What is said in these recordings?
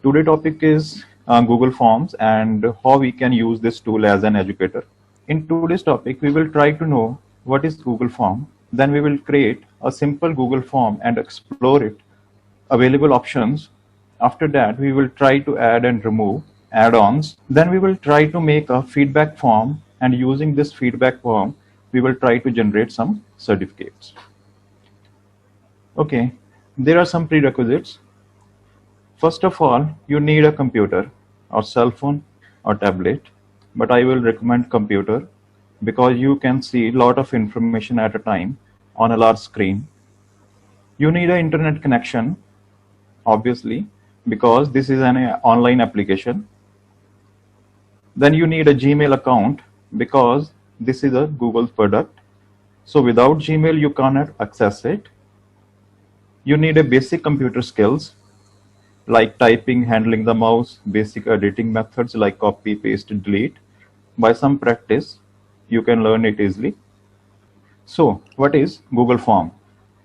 Today topic is Google Forms and how we can use this tool as an educator. In today's topic, we will try to know what is Google Form. Then we will create a simple Google Form and explore it, available options. After that, we will try to add and remove add-ons. Then we will try to make a feedback form, and using this feedback form, we will try to generate some certificates. Okay, there are some prerequisites. First of all, you need a computer or cell phone or tablet, but I will recommend computer because you can see a lot of information at a time on a large screen. You need an internet connection, obviously, because this is an online application. Then you need a Gmail account because this is a Google product. So without Gmail, you cannot access it. You need a basic computer skills like typing, handling the mouse, basic editing methods like copy, paste, delete. By some practice, you can learn it easily. So what is Google Form?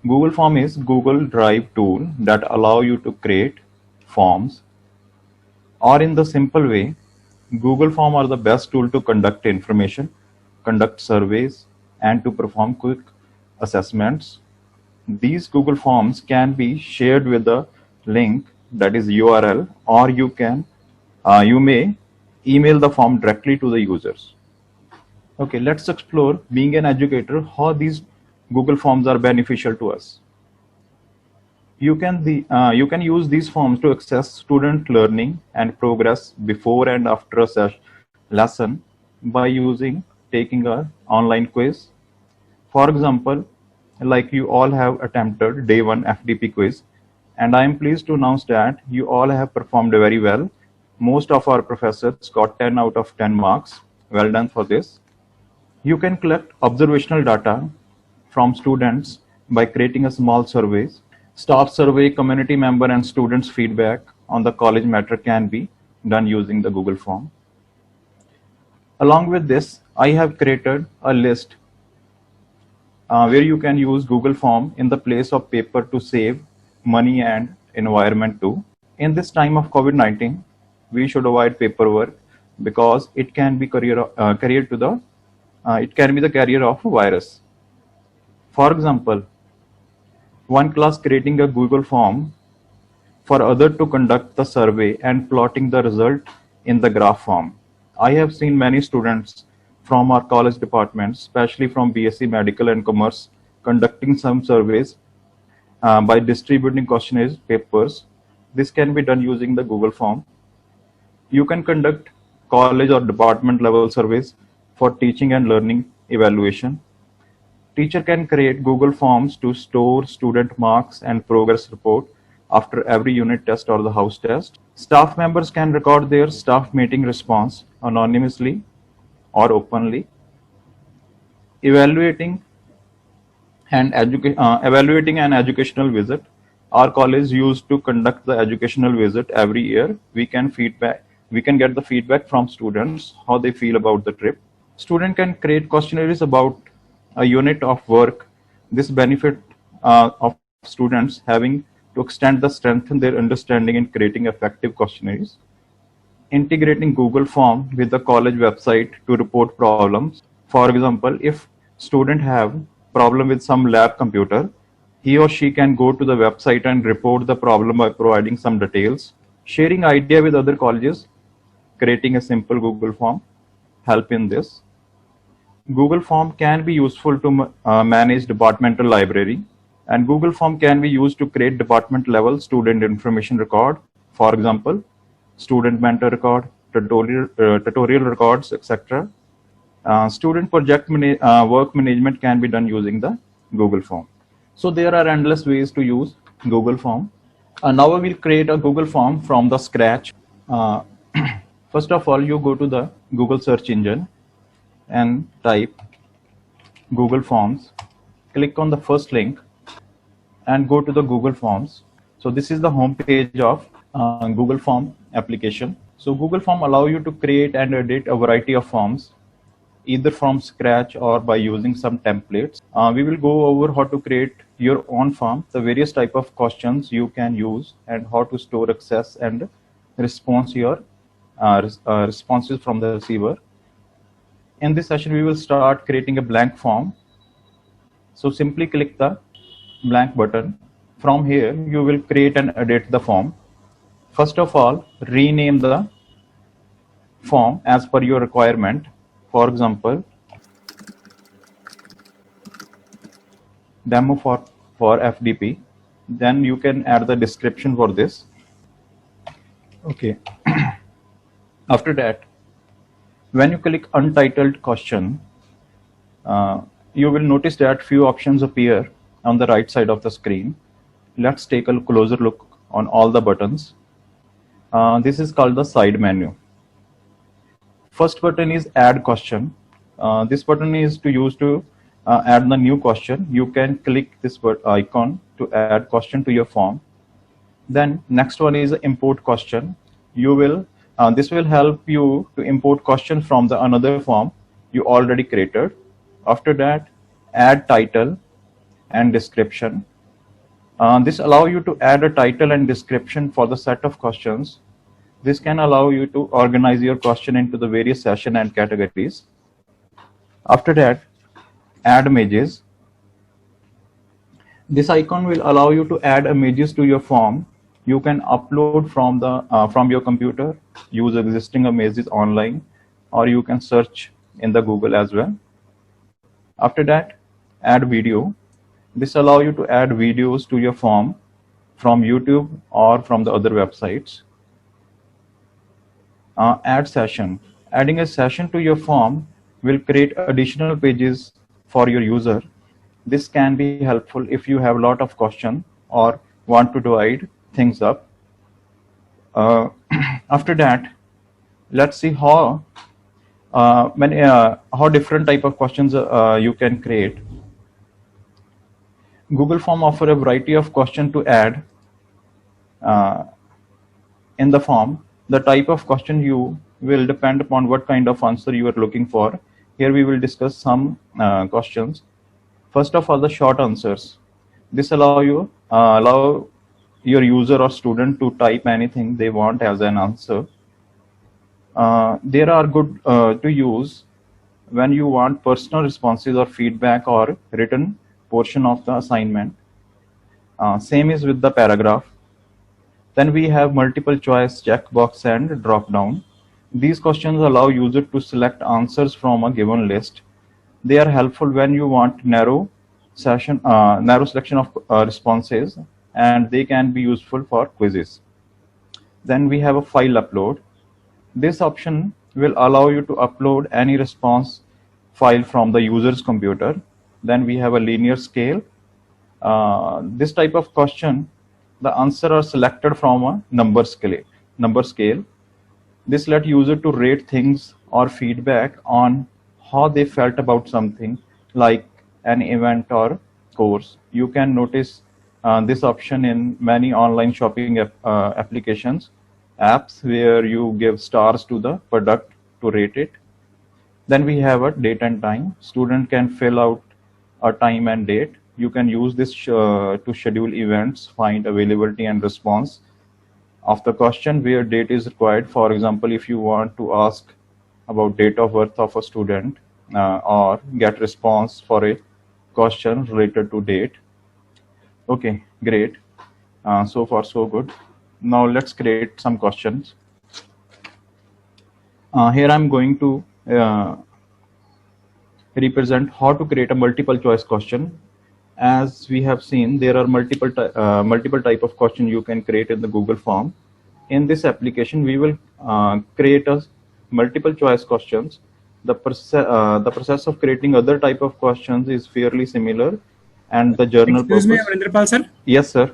Google Form is Google Drive tool that allow you to create forms, or in the simple way, Google Form are the best tool to conduct information, conduct surveys, and to perform quick assessments. These Google Forms can be shared with a link, that is URL, or you may email the form directly to the users. Okay, let's explore, being an educator, how these Google Forms are beneficial to us. You can use these forms to access student learning and progress before and after a lesson by taking an online quiz. For example, like you all have attempted day 1 FDP quiz, and I am pleased to announce that you all have performed very well. Most of our professors got 10 out of 10 marks. Well done for this. You can collect observational data from students by creating a small surveys. Staff survey, community member and students feedback on the college matter can be done using the Google Form. Along with this, I have created a list where you can use Google Form in the place of paper to save money and environment too. In this time of COVID-19, we should avoid paperwork because it can be the carrier of a virus. For example, one class creating a Google Form for other to conduct the survey and plotting the result in the graph form. I have seen many students from our college departments, especially from BSc Medical and Commerce, conducting some surveys by distributing questionnaires, papers. This can be done using the Google Form. You can conduct college or department level surveys for teaching and learning evaluation. Teacher can create Google Forms to store student marks and progress report after every unit test or the house test. Staff members can record their staff meeting response anonymously or openly. Evaluating an educational visit. Our college used to conduct the educational visit every year. We can get the feedback from students how they feel about the trip. Student can create questionnaires about a unit of work. This benefit of students having to extend the strengthen their understanding in creating effective questionnaires. Integrating Google Form with the college website to report problems. For example, if student have problem with some lab computer, he or she can go to the website and report the problem by providing some details. Sharing idea with other colleges, creating a simple Google Form, help in this. Google Form can be useful to manage departmental library, and Google Form can be used to create department level student information record. For example, student mentor record, tutorial records, etc. Student project work management can be done using the Google Form. So there are endless ways to use Google Form. Now we will create a Google Form from the scratch. First of all, you go to the Google search engine and type Google Forms. Click on the first link and go to the Google Forms. So this is the home page of Google Form application. So Google Form allow you to create and edit a variety of forms, either from scratch or by using some templates. We will go over how to create your own form, the various type of questions you can use, and how to store, access, and responses from the receiver. In this session, we will start creating a blank form. So simply click the blank button. From here, you will create and edit the form. First of all, rename the form as per your requirement. For example, demo for FDP. Then you can add the description for this. Okay. After that, when you click untitled question, you will notice that few options appear on the right side of the screen. Let's take a closer look on all the buttons. This is called the side menu. First button is add question. This button is to use to add the new question. You can click this icon to add question to your form. Then next one is import question. This will help you to import question from the another form you already created. After that, add title and description. This allow you to add a title and description for the set of questions. This can allow you to organize your question into the various session and categories. After that, add images. This icon will allow you to add images to your form. You can upload from your computer, use existing images online, or you can search in the Google as well. After that, add video. This allows you to add videos to your form from YouTube or from the other websites. Add session. Adding a session to your form will create additional pages for your user. This can be helpful if you have a lot of questions or want to divide things up. After that, let's see how different type of questions you can create. Google Form offer a variety of questions to add in the form. The type of question you will depend upon what kind of answer you are looking for. Here we will discuss some questions. First of all, the short answers. This allow your user or student to type anything they want as an answer. They are good to use when you want personal responses or feedback or written portion of the assignment. Same is with the paragraph. Then we have multiple choice, checkbox, and drop down. These questions allow user to select answers from a given list. They are helpful when you want narrow selection of responses, and they can be useful for quizzes. Then we have a file upload. This option will allow you to upload any response file from the user's computer. Then we have a linear scale. This type of question, the answer are selected from a number scale. This let user to rate things or feedback on how they felt about something like an event or course. You can notice this option in many online shopping apps where you give stars to the product to rate it. Then we have a date and time. Student can fill out a time and date. You can use this to schedule events, find availability and response of the question where date is required. For example, if you want to ask about date of birth of a student or get response for a question related to date. Okay, great. So far so good. Now let's create some questions. Here I'm going to represent how to create a multiple choice question. As we have seen, there are multiple type of question you can create in the Google form. In this application, we will create a multiple choice questions. The process of creating other type of questions is fairly similar, and the journal. Excuse me, Amarendra sir. Yes, sir.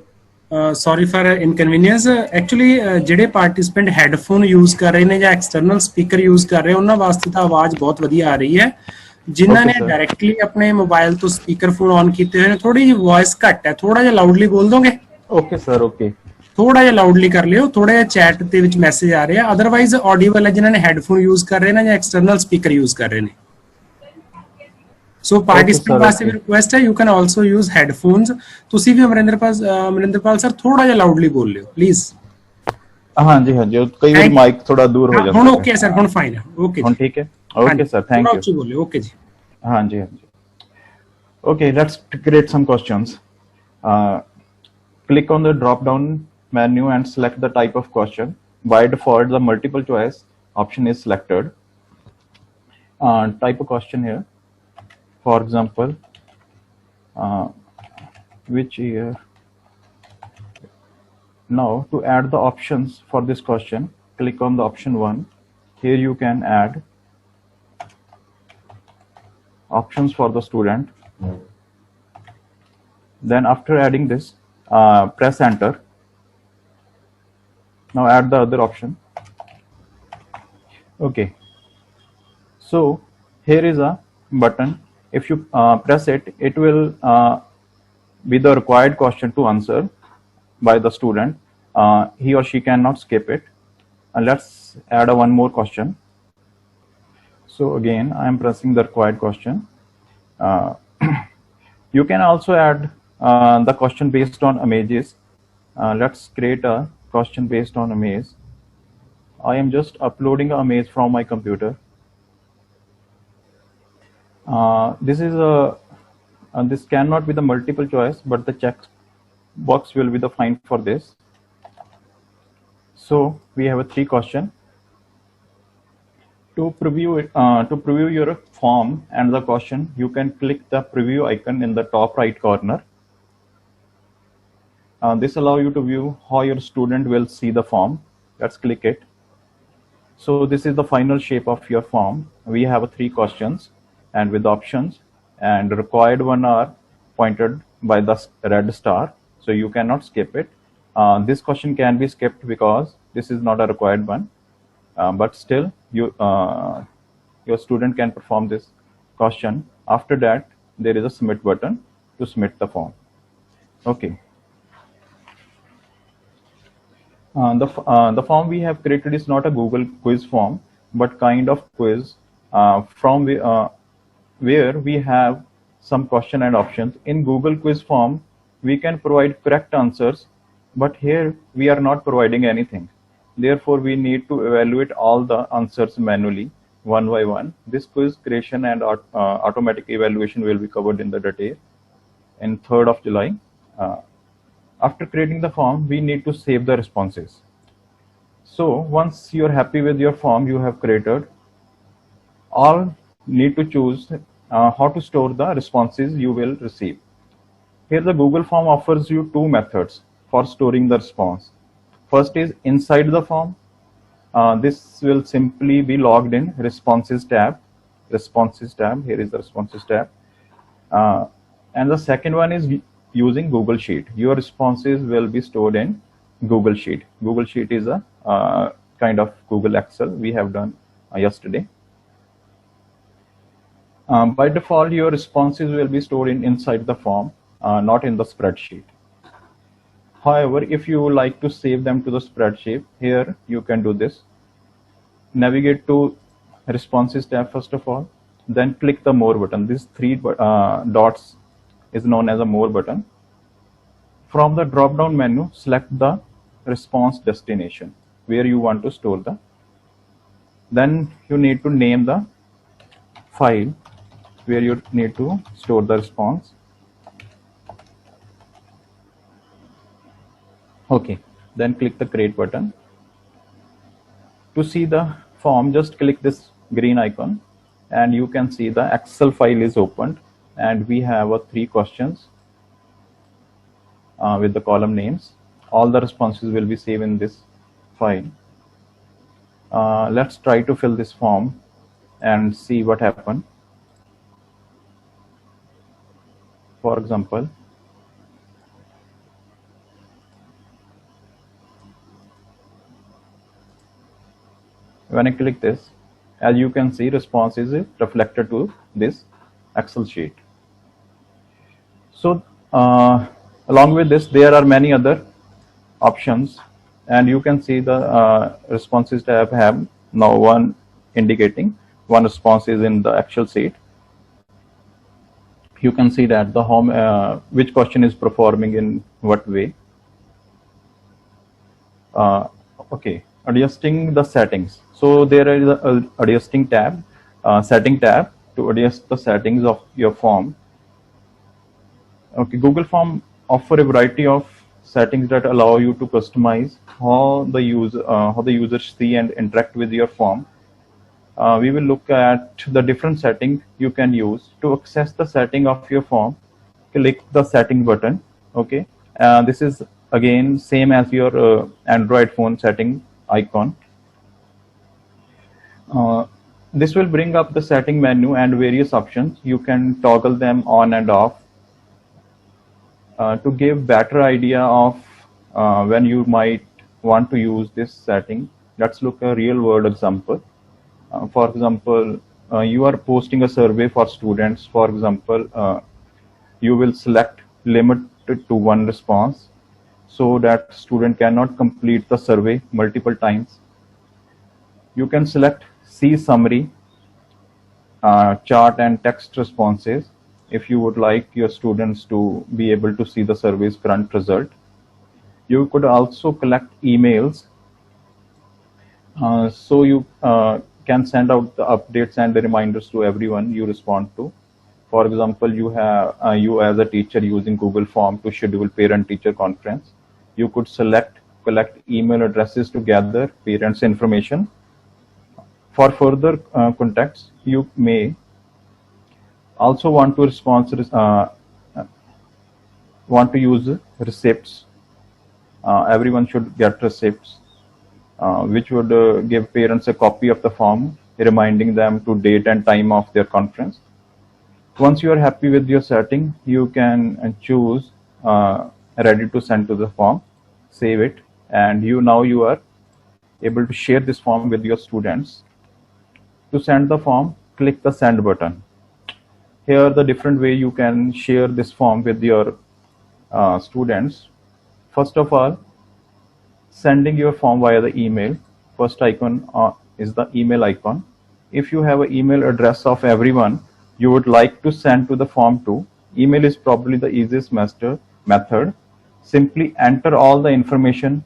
Sorry for inconvenience. Actually, ਜਿਹੜੇ participant headphone use ਕਰ ਰਹੇ ਨੇ ਜਾਂ external speaker use ਕਰ ਰਹੇ ਉਹਨਾਂ ਵਾਸਤੇ ਤਾਂ ਆਵਾਜ਼ ਬਹੁਤ ਵਧੀਆ ਆ ਰਹੀ ਹੈ। ਜਿਨ੍ਹਾਂ ਨੇ ਡਾਇਰੈਕਟਲੀ ਆਪਣੇ ਮੋਬਾਈਲ ਤੋਂ ਸਪੀਕਰ ਫੋਨ ਔਨ ਕੀਤੇ ਹੋਏ ਨੇ ਥੋੜੀ ਜਿਹੀ ਵੌਇਸ ਘੱਟ ਹੈ, ਥੋੜਾ ਜਿਹਾ ਲਾਊਡਲੀ ਬੋਲ ਦੋਗੇ? Okay sir, okay. ਥੋੜਾ ਜਿਹਾ ਲਾਊਡਲੀ ਕਰ ਲਿਓ, ਥੋੜਾ ਜਿਹਾ ਚੈਟ ਦੇ ਵਿੱਚ ਮੈਸੇਜ ਆ ਰਿਹਾ, ਅਦਰਵਾਈਜ਼ ਆਡੀਬਲ ਹੈ ਜਿਨ੍ਹਾਂ ਨੇ ਹੈਡਫੋਨ ਯੂਜ਼ ਕਰ ਰਹੇ ਨੇ ਜਾਂ ਐਕਸਟਰਨਲ ਸਪੀਕਰ ਯੂਜ਼ ਕਰ ਰਹੇ ਨੇ। ਸੋ ਪਾਰਟਿਸਿਪੈਂਟ ਵਾਸਤੇ ਵੀ ਰਿਕੁਐਸਟ ਹੈ, you can also use headphones. ਤੁਸੀਂ ਵੀ ਅਮਰਿੰਦਰਪਾਲ ਸਰ ਥੋੜਾ ਜਿਹਾ ਲਾਊਡਲੀ ਬੋਲ ਲਿਓ ਪਲੀਜ਼। हाँ जी हाँ जी, कई बार माइक थोड़ा दूर हो जाता ਹੁਣ है। ਓਕੇ ਸਰ, ਹੁਣ ਫਾਈਨ ਹੈ, ਓਕੇ ਹੁਣ ਜੀ। ठीक है, ओके सर, थैंक थोड़ा यू। ਉੱਚੀ ਬੋਲਿਓ, ਓਕੇ ਜੀ। हाँ जी हाँ जी। Okay, let's create some questions. Uh, Click on the drop down menu and select the type of question. By default, the multiple choice option is selected. Type a question here. For example, which year? Now, to add the options for this question, click on the option 1. Here you can add options for the student. Then after adding this, press enter. Now add the other option. Okay, so here is a button. If you press it, it will be the required question to answer by the student. He or she cannot skip it. Let's add one more question. So again, I am pressing the required question. You can also add the question based on images. Let's create a question based on image. I am just uploading an image from my computer. This cannot be the multiple choice, but the check box will be the fine for this. So we have a 3 question. To preview it, to preview your form and the question, you can click the preview icon in the top right corner. This allows you to view how your student will see the form. Let's click it. So this is the final shape of your form. We have 3 questions and with options, and the required one are pointed by the red star, so you cannot skip it. This question can be skipped because this is not a required one, but still your student can perform this question. After that, there is a submit button to submit the form. Okay. The form we have created is not a Google quiz form, but kind of quiz from where we have some question and options. In Google quiz form, we can provide correct answers, but here we are not providing anything. Therefore, we need to evaluate all the answers manually, one by one. This quiz creation and automatic evaluation will be covered in the detail in 3rd of July. After creating the form, we need to save the responses. So once you're happy with your form you have created, all need to choose how to store the responses you will receive. Here the Google form offers you 2 methods for storing the response. First is inside the form. This will simply be logged in responses tab. Here is the responses tab. And the second one is using Google Sheet. Your responses will be stored in Google Sheet. Google Sheet is a kind of Google Excel we have done yesterday. By default, your responses will be stored inside the form, not in the spreadsheet. However, if you would like to save them to the spreadsheet, here you can do this. Navigate to responses tab first of all, then click the more button. These 3 dots is known as a more button. From the drop down menu, select the response destination where you want to store the. Then you need to name the file where you need to store the response. Okay, then click the create button. To see the form, just click this green icon and you can see the Excel file is opened, and we have 3 questions with the column names. All the responses will be saved in this file. Let's try to fill this form and see what happened. For example, when I click this, as you can see, response is reflected to this Excel sheet. So along with this, there are many other options, and you can see the responses tab have now one indicating one response is in the Excel sheet. You can see that the home which question is performing in what way. Okay, adjusting the settings. So there is a adjusting tab, setting tab to adjust the settings of your form. Okay, Google Form offer a variety of settings that allow you to customize how the users see and interact with your form. We will look at the different setting you can use to access the setting of your form. Click the setting button. Okay, this is again same as your Android phone setting icon. Uh, this will bring up the setting menu and various options. You can toggle them on and off to give better idea of when you might want to use this setting. Let's look at a real world example. For example, you are posting a survey for students. For example, you will select limit to one response so that student cannot complete the survey multiple times. You can select see summary, chart and text responses if you would like your students to be able to see the survey's current result. You could also collect emails, so you can send out the updates and the reminders to everyone you respond to. For example, you as a teacher using Google Form to schedule parent-teacher conference. You could collect email addresses to gather parents' information. For further context, you may also want to use receipts. Everyone should get receipts, which would give parents a copy of the form, reminding them to date and time of their conference. Once you are happy with your setting, you can choose ready to send to the form, save it, and you are able to share this form with your students. To send the form, click the send button. Here the different way you can share this form with your students. First of all, sending your form via the email. First icon is the email icon. If you have an email address of everyone you would like to send to the form to, email is probably the easiest method. Simply enter all the information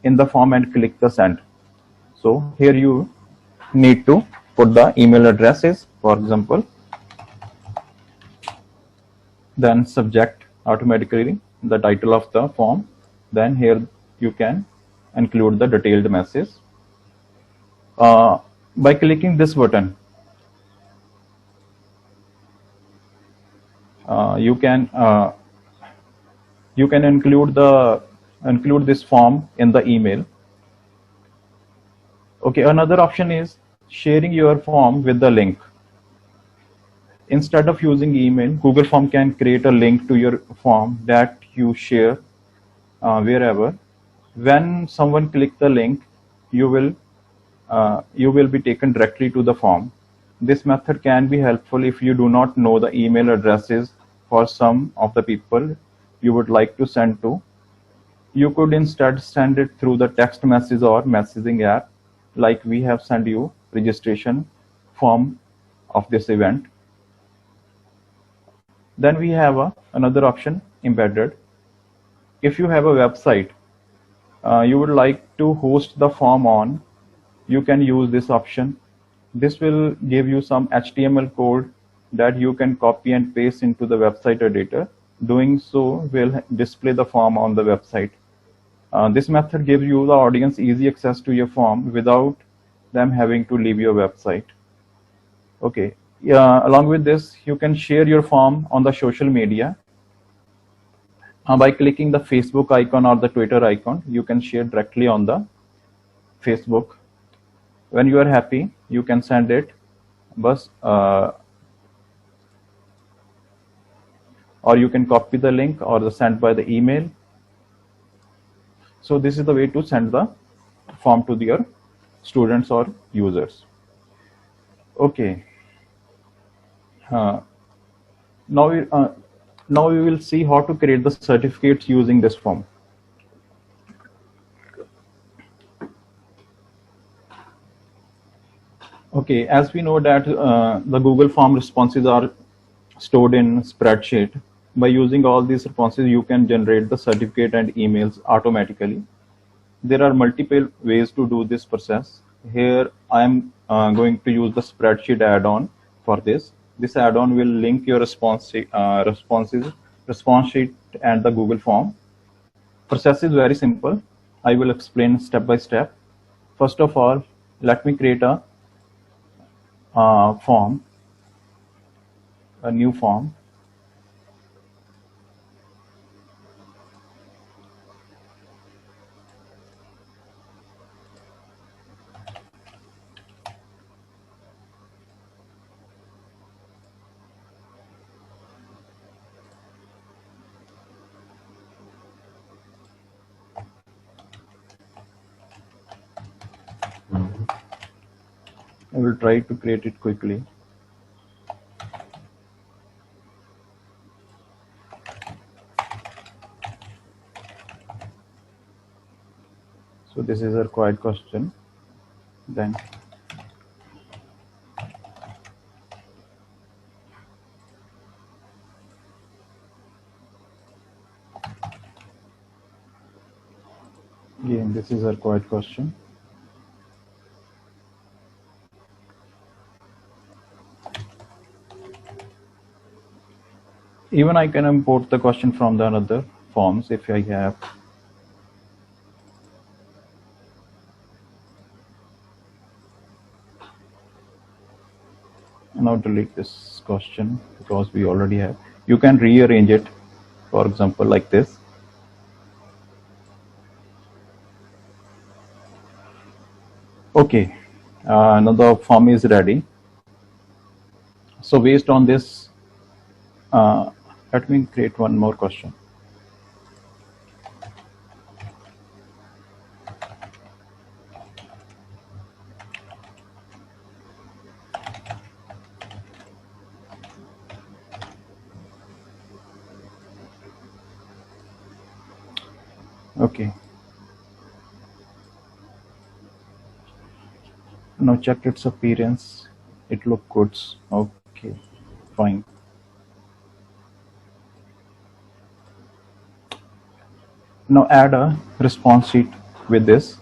in the form and click the send. So here you need to put the email addresses, for example, then subject automatically the title of the form. Then here you can include the detailed message. By clicking this button, you can include this form in the email. Okay, another option is sharing your form with the link. Instead of using email, Google Form can create a link to your form that you share wherever. When someone clicks the link, you will be taken directly to the form. This method can be helpful if you do not know the email addresses for some of the people you would like to send to. You could instead send it through the text message or messaging app, like we have sent you registration form of this event. Then we have another option, embedded. If you have a website you would like to host the form on, you can use this option. This will give you some HTML code that you can copy and paste into the website editor. Doing so will display the form on the website. This method gives you the audience easy access to your form without them having to leave your website. Okay, along with this, you can share your form on the social media. By clicking the Facebook icon or the Twitter icon, you can share directly on the Facebook. When you are happy, you can send it, or you can copy the link or send by the email. So this is the way to send the form to your students or users. Okay. Now we will see how to create the certificates using this form. Okay, as we know that the Google Form responses are stored in spreadsheet. By using all these responses, you can generate the certificate and emails automatically. There are multiple ways to do this process. Here I am going to use the spreadsheet add-on for this. This add-on will link your response sheet and the Google form. Process is very simple. I will explain step by step. First of all, let me create a form, a new form. I will try to create it quickly. So this is a required question. Then again, this is a required question. Even I can import the question from the another forms if I have. Now delete this question because we already have. You can rearrange it, for example, like this. Okay, now the form is ready. So based on this, let me create one more question. Okay. Now check its appearance. It looks good. Okay, fine. Now add a response sheet with this.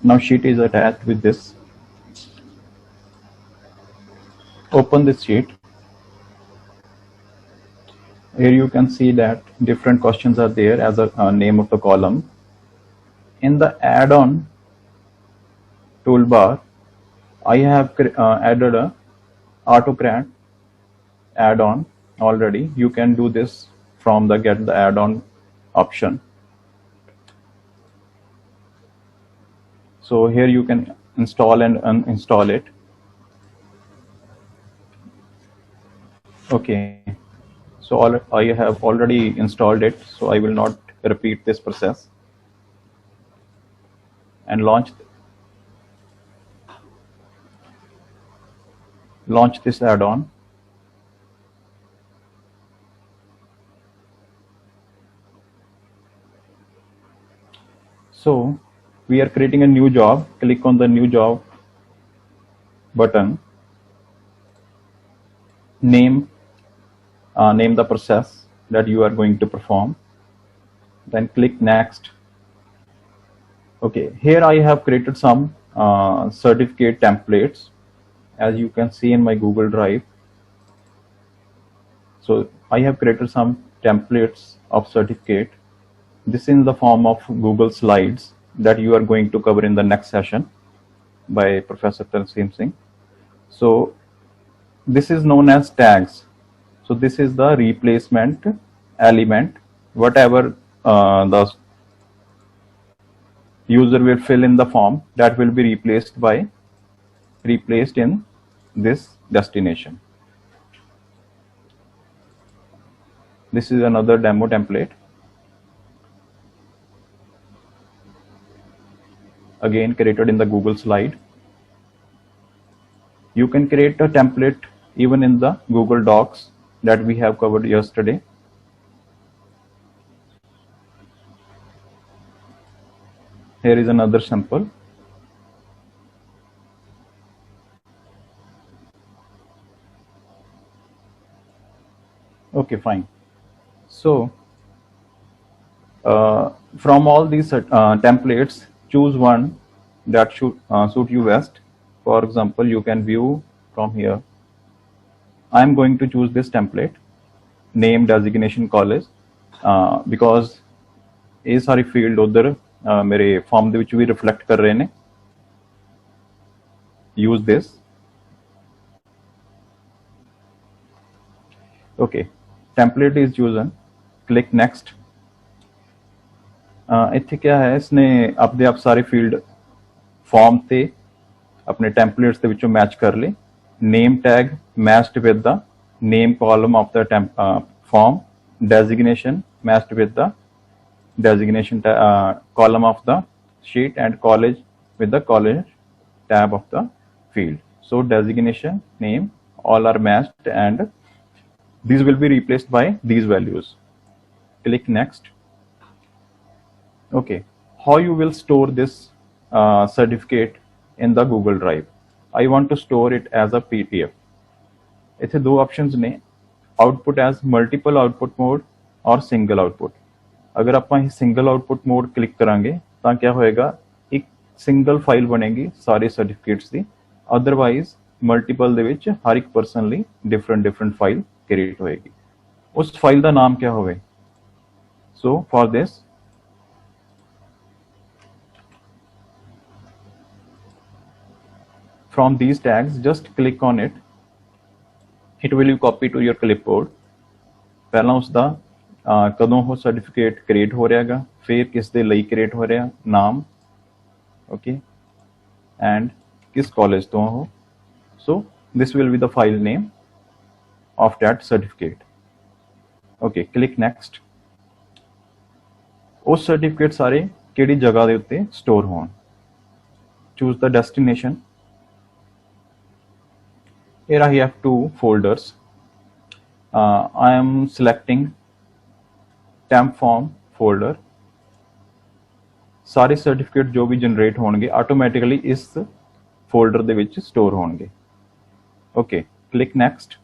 Now sheet is attached with this. Open this sheet. Here you can see that different questions are there as a name of the column. In the add-on toolbar, I have added a AutoCAD add-on already. You can do this from the get the add-on option. So here you can install and uninstall it. Okay, so I have already installed it, so I will not repeat this process. And launch this add-on. So we are creating a new job. Click on the new job button. Name the process that you are going to perform. Then click next. Okay, here I have created some certificate templates, as you can see in my Google Drive. So I have created some templates of certificate. This is in the form of Google Slides that you are going to cover in the next session by Professor Tarseem Singh. So this is known as tags. So this is the replacement element. Whatever the user will fill in the form, that will be replaced in this destination. This is another demo template. Again created in the Google Slide. You can create a template even in the Google Docs that we have covered yesterday. Here is another sample. Okay, fine. So from all these templates, choose one that should suit you best. For example, you can view from here. I am going to choose this template, name, designation, college, because ਇਹ सारी field उधर मेरे form ਦੇ ਵਿੱਚ ਵੀ reflect ਕਰ ਰਹੇ ਨੇ. Use this. Okay, template is chosen. Click next. ਇੱਥੇ क्या है, इसने अपने आप सारे फील्ड फॉर्म ਤੇ अपने templates ਦੇ ਵਿੱਚੋਂ मैच कर ਲੇ. Name tag matched with the name column of the form. Designation matched with the designation column of the sheet, and college with the college tab of the field. So designation, name, all are matched, and these will be replaced by these values. Click next. Okay, how you will store this certificate in the Google Drive? I want to store it as a PDF. इथे दो options ने, output as multiple output mode और single output. अगर ਆਪਾਂ ਇਹ single output mode click ਕਰਾਂਗੇ ਤਾਂ ਕੀ ਹੋਏਗਾ, ਇੱਕ ਸਿੰਗਲ ਫਾਈਲ ਬਣੇਗੀ ਸਾਰੇ ਸਰਟੀਫਿਕੇਟਸ ਦੀ. ਅਦਰਵਾਈਜ਼ ਮਲਟੀਪਲ ਦੇ ਵਿੱਚ ਹਰ ਇੱਕ ਪਰਸਨ ਲਈ ਡਿਫਰੈਂਟ ਫਾਈਲ ਕ੍ਰੀਏਟ ਹੋਏਗੀ. ਉਸ ਫਾਈਲ ਦਾ ਨਾਮ ਕੀ ਹੋਵੇ? ਸੋ for this from these tags, just click on it. It will be copied to your clipboard. ਪਹਿਲਾਂ ਉਸ ਦਾ ਕਦੋਂ ਉਹ ਸਰਟੀਫਿਕੇਟ ਕ੍ਰੀਏਟ ਹੋ ਰਿਹਾ ਹੈਗਾ, ਫਿਰ ਕਿਸ ਦੇ ਲਈ ਕ੍ਰੀਏਟ ਹੋ ਰਿਹਾ, ਨਾਮ, ਓਕੇ, ਐਂਡ ਕਿਸ ਕਾਲਜ ਤੋਂ ਉਹ. ਸੋ this will be the file name of that certificate. Okay, click next. ਉਹ ਸਰਟੀਫਿਕੇਟ ਸਾਰੇ ਕਿਹੜੀ ਜਗ੍ਹਾ ਦੇ ਉੱਤੇ ਸਟੋਰ ਹੋਣ. Choose the destination. Here I have two folders. I am selecting temp form folder. ਸਾਰੇ ਸਰਟੀਫਿਕੇਟ ਜੋ ਵੀ ਜਨਰੇਟ ਹੋਣਗੇ ਆਟੋਮੈਟਿਕਲੀ ਇਸ ਫੋਲਡਰ ਦੇ ਵਿੱਚ ਸਟੋਰ ਹੋਣਗੇ. Okay, click next.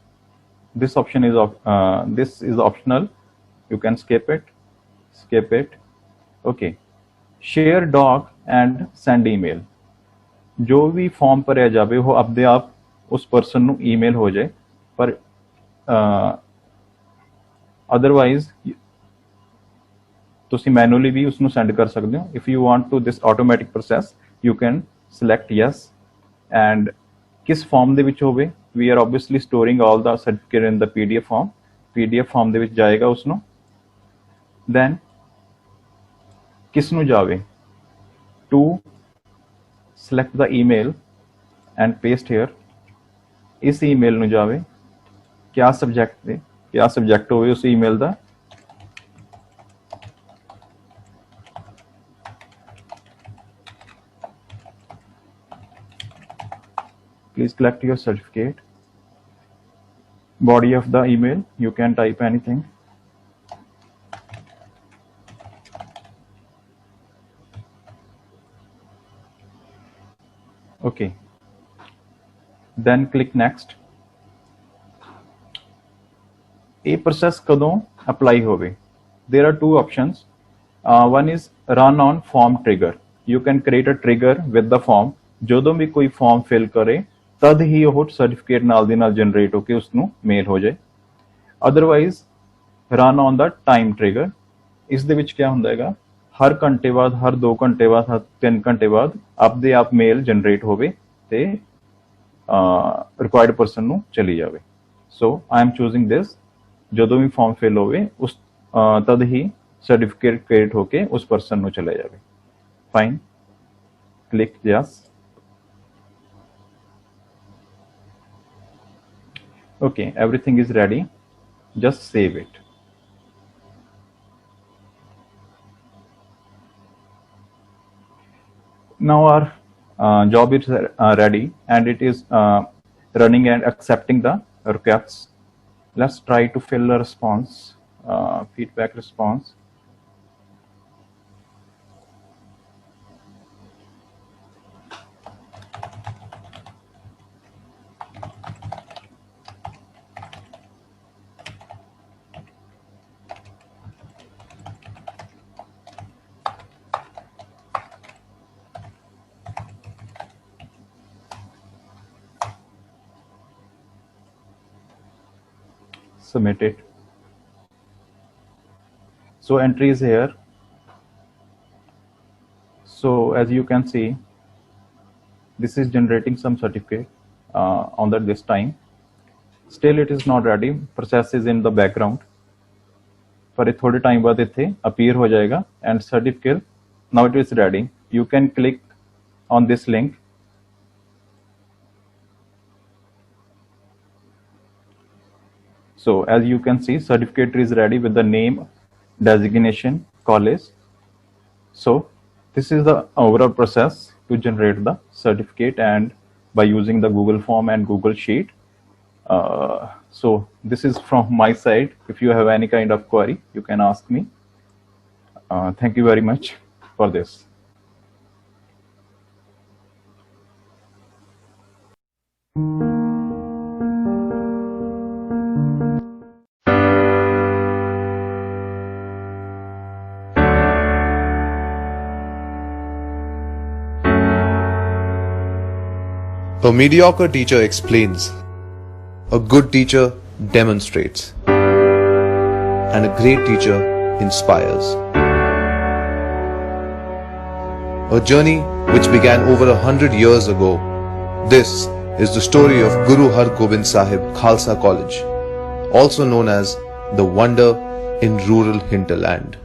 This option is this is optional. You can skip it. Okay, share doc and send email. ਜੋ ਵੀ farm ਭਰਿਆ ਜਾਵੇ ਉਹ ਆਪਦੇ ਆਪ ਉਸ ਪਰਸਨ ਨੂੰ ਈਮੇਲ ਹੋ ਜਾਏ, ਪਰ ਅਦਰਵਾਈਜ਼ ਤੁਸੀਂ ਮੈਨੂਅਲੀ ਵੀ ਉਸ ਨੂੰ ਸੈਂਡ ਕਰ ਸਕਦੇ ਹੋ. If you want to this automatic process you can select yes, and ਕਿਸ ਫਾਰਮ ਦੇ ਵਿੱਚ ਹੋਵੇ. We are obviously storing all the certificate in the PDF form ਦੇ ਵਿੱਚ ਜਾਏਗਾ ਉਸ ਨੂੰ. ਦੈਨ ਕਿਸ ਨੂੰ ਜਾਵੇ, to select the email and paste here. ਇਸ ਈਮੇਲ ਨੂੰ ਜਾਵੇ, ਕਿਆ ਸਬਜੈਕਟ ਹੋਵੇ ਉਸ ਈਮੇਲ ਦਾ. Please collect your certificate. Body of the email, you can type anything. Okay, then click next. A process कदों apply होवे? There are two options. One is run on form trigger. You can create a trigger with the form. ਜਦੋਂ ਵੀ ਕੋਈ form fill ਕਰੇ ਤਦ ਹੀ ਉਹ certificate ਨਾਲ ਦੀ ਨਾਲ generate ਹੋ ਕੇ ਉਸ ਨੂੰ ਮੇਲ ਹੋ ਜਾਏ. Otherwise run on the time trigger. ਇਸ ਦੇ ਵਿੱਚ ਕੀ ਹੁੰਦਾ ਹੈਗਾ, ਹਰ ਘੰਟੇ ਬਾਅਦ, ਹਰ 2 ਘੰਟੇ ਬਾਅਦ, ਹਰ 3 ਘੰਟੇ ਬਾਅਦ ਆਪਦੇ ਆਪ ਮੇਲ ਜਨਰੇਟ ਹੋਵੇ ਤੇ ਰਿਕੁਆਇਰਡ ਪਰਸਨ ਨੂੰ ਚਲੀ ਜਾਵੇ. ਸੋ ਆਈ ਐਮ ਚੂਜ਼ਿੰਗ ਦਿਸ. ਜਦੋਂ ਵੀ ਫਾਰਮ ਫਿਲ ਹੋਵੇ ਉਸ ਤਦ ਹੀ ਸਰਟੀਫਿਕੇਟ ਕ੍ਰੀਏਟ ਹੋ ਕੇ ਉਸ ਪਰਸਨ ਨੂੰ ਚਲੇ ਜਾਵੇ. Fine, click yes. Okay, everything is ready. Just save it. Now our job is ready and it is running and accepting the requests. Let's try to fill a response, feedback response. submit it. So entry is here. So as you can see, this is generating some certificate on this time. Still it is not ready. Process is in the background. पर थोड़े time बाद इथे appear हो जाएगा and certificate now it is ready. You can click on this link. So as you can see, certificate is ready with the name, designation, college. So this is the overall process to generate the certificate and by using the Google form and Google Sheet. So this is from my side. If you have any kind of query, you can ask me. Thank you very much for this. A mediocre teacher explains. A good teacher demonstrates. And a great teacher inspires. A journey which began over 100 years ago. This is the story of Guru Har Gobind Sahib Khalsa College, also known as the Wonder in Rural Hinterland.